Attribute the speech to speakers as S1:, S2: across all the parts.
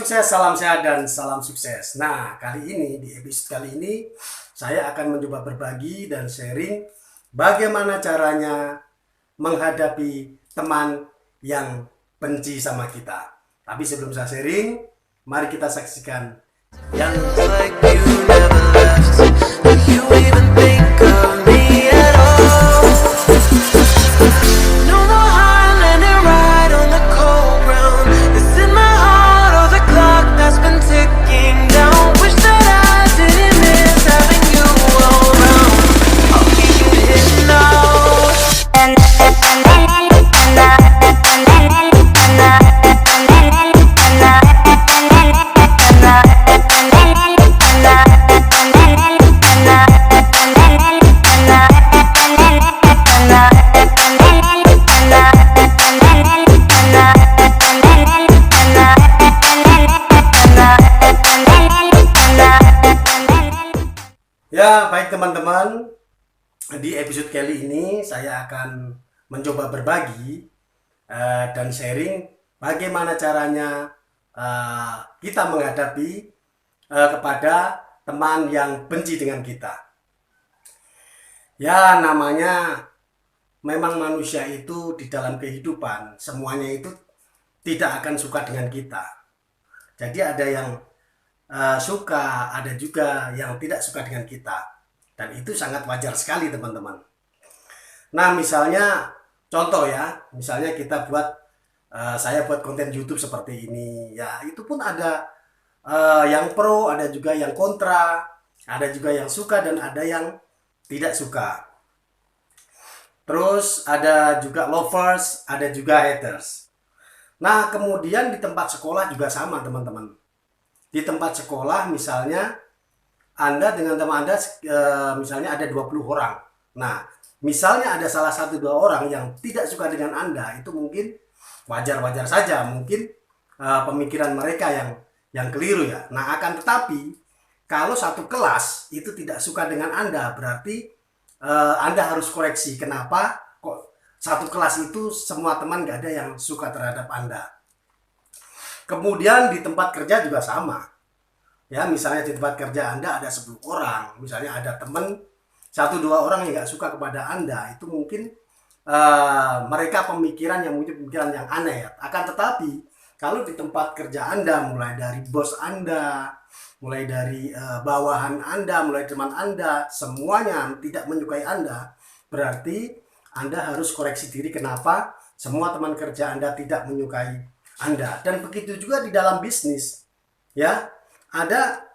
S1: sukses, salam sehat, dan salam sukses. Nah, kali ini, di episode kali ini, saya akan mencoba berbagi dan sharing bagaimana caranya menghadapi teman yang benci sama kita. Tapi sebelum saya sharing, mari kita saksikan yang
S2: Like you never left. Do you even think of me at all? No more high landing right on the cold ground. It's in my heart, oh the clock that's been ticking down. Wish that I didn't miss having you around. I'll keep you hidden now.
S1: Ya, baik teman-teman, di episode kali ini saya akan mencoba berbagi dan sharing bagaimana caranya kita menghadapi kepada teman yang benci dengan kita. Ya, namanya memang manusia itu di dalam kehidupan semuanya itu tidak akan suka dengan kita. Jadi ada yang suka, ada juga yang tidak suka dengan kita, dan itu sangat wajar sekali teman-teman. Nah, misalnya contoh ya, misalnya kita buat saya buat konten YouTube seperti ini ya, itu pun ada yang pro, ada juga yang kontra, ada juga yang suka dan ada yang tidak suka. Terus ada juga lovers, ada juga haters. Nah, kemudian di tempat sekolah juga sama teman-teman. Di tempat sekolah misalnya Anda dengan teman Anda misalnya ada 20 orang. Nah, misalnya ada salah satu dua orang yang tidak suka dengan Anda, itu mungkin wajar-wajar saja, mungkin pemikiran mereka yang keliru ya. Nah, akan tetapi kalau satu kelas itu tidak suka dengan Anda, berarti Anda harus koreksi kenapa kok satu kelas itu semua teman gak ada yang suka terhadap Anda. Kemudian di tempat kerja juga sama. Ya, misalnya di tempat kerja Anda ada 10 orang, misalnya ada teman 1-2 orang yang nggak suka kepada Anda, itu mungkin mereka pemikiran yang aneh ya. Akan tetapi kalau di tempat kerja Anda, mulai dari bos Anda, mulai dari bawahan Anda, mulai teman Anda, semuanya tidak menyukai Anda, berarti Anda harus koreksi diri kenapa semua teman kerja Anda tidak menyukai Anda. Dan begitu juga di dalam bisnis ya, ada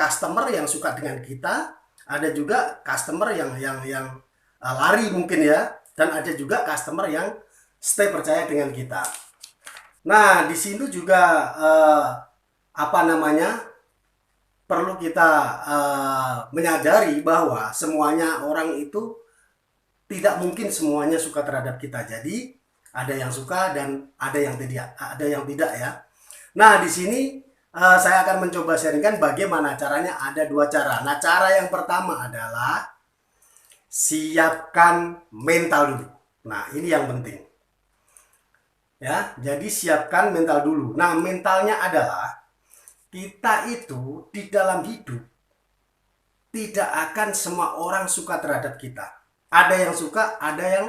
S1: customer yang suka dengan kita, ada juga customer yang lari mungkin ya, dan ada juga customer yang stay percaya dengan kita. Nah, di sini juga perlu kita menyadari bahwa semuanya orang itu tidak mungkin semuanya suka terhadap kita. Jadi ada yang suka dan ada yang tidak ya. Nah, di sini saya akan mencoba sharingkan bagaimana caranya. Ada 2 cara. Nah, cara yang pertama adalah siapkan mental dulu. Nah, ini yang penting. Ya, jadi siapkan mental dulu. Nah, mentalnya adalah kita itu di dalam hidup tidak akan semua orang suka terhadap kita. Ada yang suka, ada yang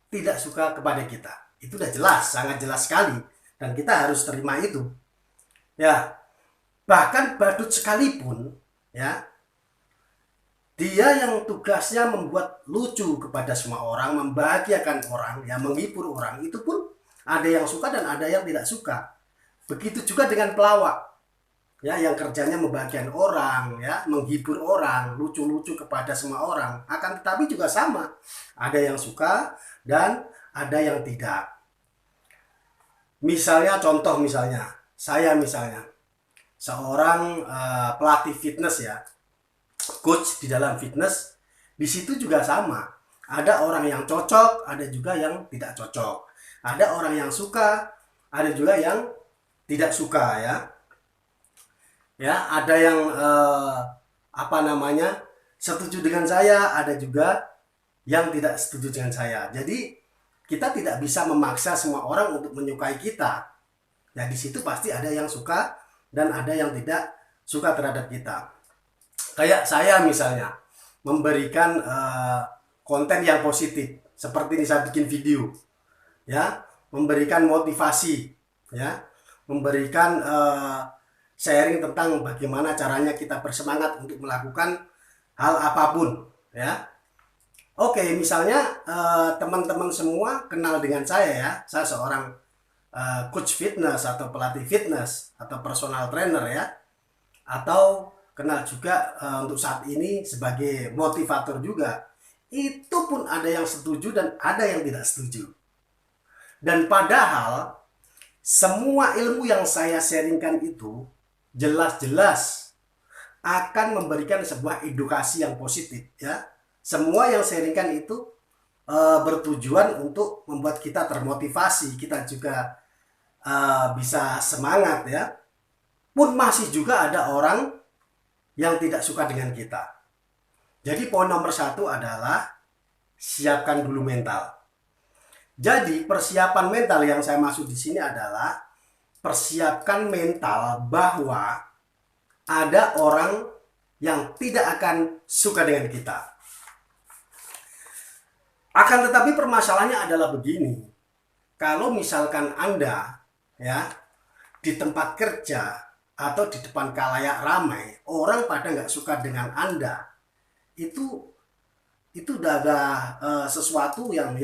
S1: tidak suka kepada kita. Itu udah jelas, sangat jelas sekali, dan kita harus terima itu. Ya, bahkan badut sekalipun ya, dia yang tugasnya membuat lucu kepada semua orang, membahagiakan orang, ya, menghibur orang, itu pun ada yang suka dan ada yang tidak suka. Begitu juga dengan pelawak ya, yang kerjanya membahagiakan orang ya, menghibur orang, lucu-lucu kepada semua orang. Akan tetapi juga sama, ada yang suka dan ada yang tidak. Misalnya contoh, saya seorang pelatih fitness ya, coach di dalam fitness. Di situ juga sama, ada orang yang cocok, ada juga yang tidak cocok, ada orang yang suka, ada juga yang tidak suka ya. Ya, ada yang setuju dengan saya, ada juga yang tidak setuju dengan saya. Jadi kita tidak bisa memaksa semua orang untuk menyukai kita. Ya, di situ pasti ada yang suka, dan ada yang tidak suka terhadap kita. Kayak saya misalnya memberikan konten yang positif, seperti ini saya bikin video, ya, memberikan motivasi, ya, memberikan sharing tentang bagaimana caranya kita bersemangat untuk melakukan hal apapun, ya. Oke, misalnya teman-teman semua kenal dengan saya, ya, saya seorang coach fitness atau pelatih fitness atau personal trainer, ya, atau kenal juga untuk saat ini sebagai motivator juga. Itu pun ada yang setuju dan ada yang tidak setuju. Dan padahal semua ilmu yang saya sharingkan itu jelas-jelas akan memberikan sebuah edukasi yang positif, ya. Semua yang sharingkan itu bertujuan untuk membuat kita termotivasi, kita juga bisa semangat, ya. Pun masih juga ada orang yang tidak suka dengan kita. Jadi poin nomor 1 adalah siapkan dulu mental. Jadi persiapan mental yang saya maksud di sini adalah persiapkan mental bahwa ada orang yang tidak akan suka dengan kita. Akan tetapi permasalahannya adalah begini. Kalau misalkan Anda, ya, di tempat kerja atau di depan khalayak ramai, orang pada nggak suka dengan Anda, itu udah ada sesuatu yang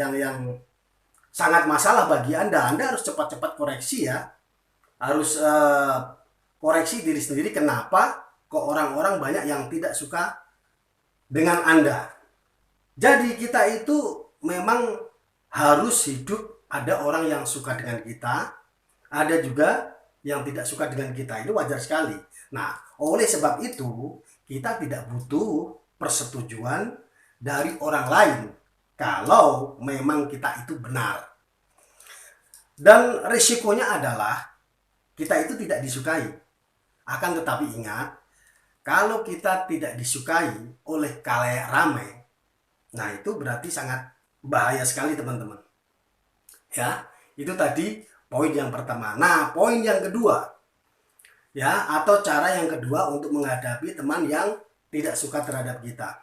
S1: sangat masalah bagi Anda. Anda harus cepat-cepat koreksi, ya, harus koreksi diri sendiri kenapa kok orang-orang banyak yang tidak suka dengan Anda. Jadi kita itu memang harus hidup, ada orang yang suka dengan kita, ada juga yang tidak suka dengan kita. Itu wajar sekali. Nah, oleh sebab itu kita tidak butuh persetujuan dari orang lain kalau memang kita itu benar. Dan risikonya adalah kita itu tidak disukai. Akan tetapi ingat, kalau kita tidak disukai oleh khalayak ramai, nah itu berarti sangat bahaya sekali, teman-teman. Ya, itu tadi poin yang pertama. Nah, poin yang kedua, ya, atau cara yang kedua untuk menghadapi teman yang tidak suka terhadap kita,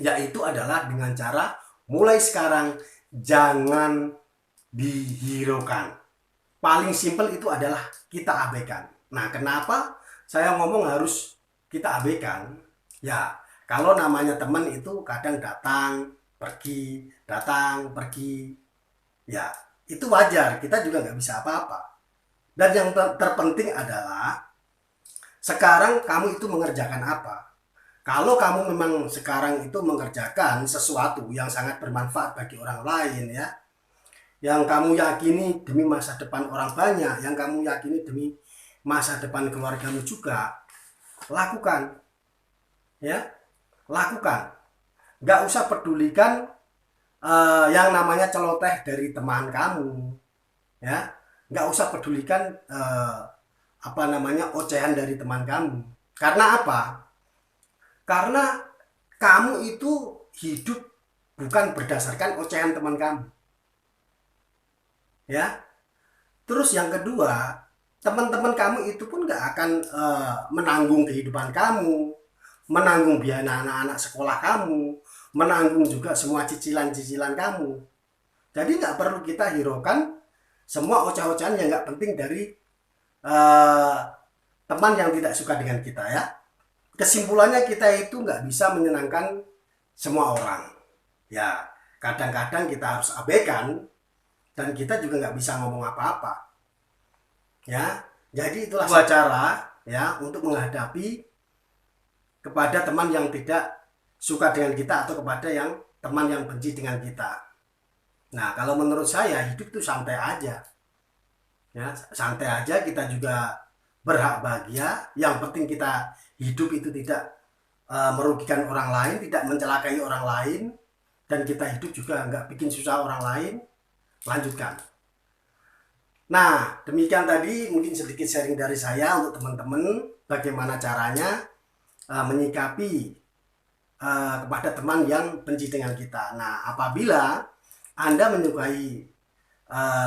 S1: yaitu adalah dengan cara mulai sekarang jangan dihiraukan. Paling simpel itu adalah kita abaikan. Nah, kenapa saya ngomong harus kita abaikan? Ya, kalau namanya teman itu kadang datang, pergi, ya, itu wajar, kita juga nggak bisa apa-apa. Dan yang terpenting adalah sekarang kamu itu mengerjakan apa. Kalau kamu memang sekarang itu mengerjakan sesuatu yang sangat bermanfaat bagi orang lain, ya, yang kamu yakini demi masa depan orang banyak, yang kamu yakini demi masa depan keluargamu juga, lakukan, ya, lakukan. Nggak usah pedulikan yang namanya celoteh dari teman kamu, ya, nggak usah pedulikan ocehan dari teman kamu. Karena apa? Karena kamu itu hidup bukan berdasarkan ocehan teman kamu, ya. Terus yang kedua, teman-teman kamu itu pun nggak akan menanggung kehidupan kamu, menanggung biaya anak-anak sekolah kamu, menanggung juga semua cicilan-cicilan kamu. Jadi nggak perlu kita hiraukan semua oceh-ocehan yang nggak penting dari teman yang tidak suka dengan kita, ya. Kesimpulannya kita itu nggak bisa menyenangkan semua orang. Ya, kadang-kadang kita harus abaikan dan kita juga nggak bisa ngomong apa-apa. Ya, jadi itulah dua cara, ya, untuk menghadapi kepada teman yang tidak suka dengan kita atau kepada yang teman yang benci dengan kita. Nah, kalau menurut saya hidup itu santai aja. Ya, santai aja, kita juga berhak bahagia. Yang penting kita hidup itu tidak merugikan orang lain, tidak mencelakai orang lain, dan kita hidup juga nggak bikin susah orang lain. Lanjutkan. Nah, demikian tadi mungkin sedikit sharing dari saya untuk teman-teman bagaimana caranya menyikapi kepada teman yang benci dengan kita. Nah, apabila Anda menyukai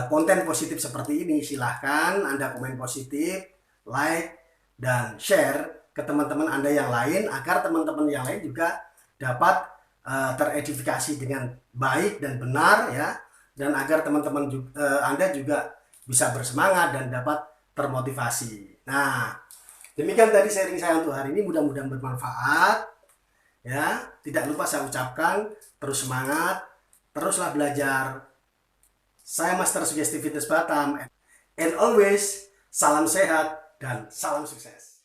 S1: konten positif seperti ini, silahkan Anda komen positif, like, dan share ke teman-teman Anda yang lain agar teman-teman yang lain juga dapat teredifikasi dengan baik dan benar ya, dan agar teman-teman Anda juga bisa bersemangat dan dapat termotivasi. Nah, demikian tadi sharing saya untuk hari ini, mudah-mudahan bermanfaat ya. Tidak lupa saya ucapkan terus semangat, teruslah belajar. Saya Master Sugestivitas Batam, and always salam sehat dan salam sukses.